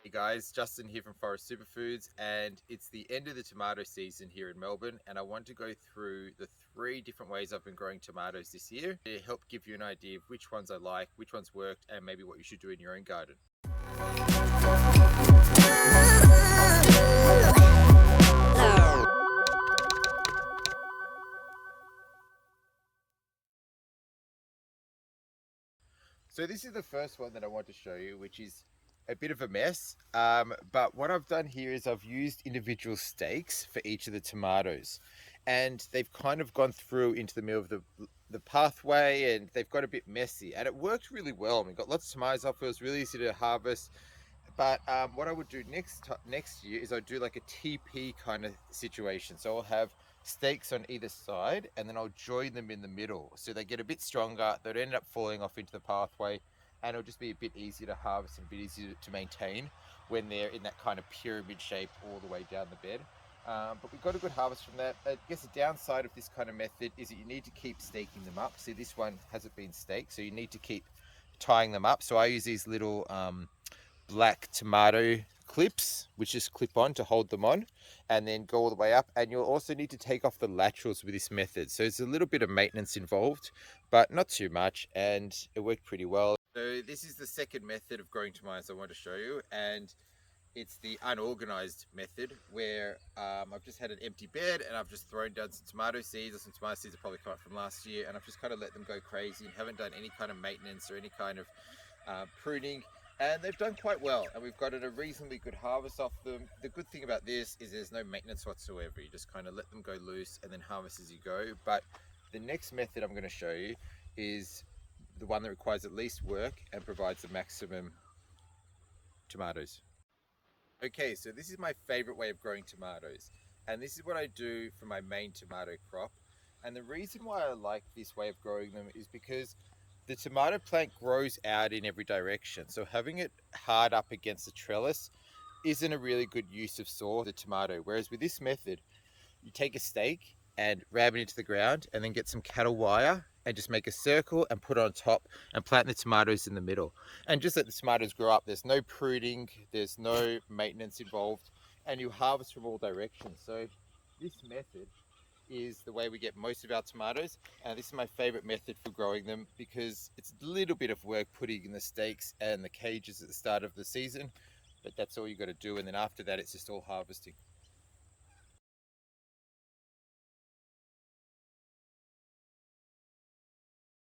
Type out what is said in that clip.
Hey guys, Justin here from Forest Superfoods, and it's the end of the tomato season here in Melbourne, and I want to go through the 3 different ways I've been growing tomatoes this year to help give you an idea of which ones I like, which ones worked, and maybe what you should do in your own garden. So this is the first one that I want to show you, which is a bit of a mess. But what I've done here is I've used individual stakes for each of the tomatoes, and they've kind of gone through into the middle of the pathway, and they've got a bit messy, and it worked really well. We got lots of tomatoes off. It was really easy to harvest. But what I would do next year is I'd do like a TP kind of situation. So I'll have stakes on either side, and then I'll join them in the middle. So they get a bit stronger. They'll end up falling off into the pathway, and it'll just be a bit easier to harvest and a bit easier to maintain when they're in that kind of pyramid shape all the way down the bed. But we got a good harvest from that. I guess the downside of this kind of method is that you need to keep staking them up. See, this one hasn't been staked, so you need to keep tying them up. So I use these little black tomato clips, which just clip on to hold them on, and then go all the way up. And you'll also need to take off the laterals with this method, so it's a little bit of maintenance involved, but not too much, and it worked pretty well. So this is the second method of growing tomatoes I want to show you, and it's the unorganized method where I've just had an empty bed and I've just thrown down some tomato seeds, or some tomato seeds that probably come up from last year, and I've just kind of let them go crazy and haven't done any kind of maintenance or any kind of pruning, and they've done quite well, and we've got a reasonably good harvest off them. The good thing about this is there's no maintenance whatsoever. You just kind of let them go loose and then harvest as you go. But the next method I'm going to show you is the one that requires at least work and provides the maximum tomatoes. Okay, so this is my favorite way of growing tomatoes, and this is what I do for my main tomato crop. And the reason why I like this way of growing them is because the tomato plant grows out in every direction. So having it hard up against the trellis isn't a really good use of soil for the tomato. Whereas with this method, you take a stake and ram it into the ground, and then get some cattle wire and just make a circle and put it on top and plant the tomatoes in the middle, and just let the tomatoes grow up. There's no pruning, there's no maintenance involved, and you harvest from all directions. So this method is the way we get most of our tomatoes, and this is my favorite method for growing them because it's a little bit of work putting in the stakes and the cages at the start of the season, but that's all you got to do, and then after that it's just all harvesting.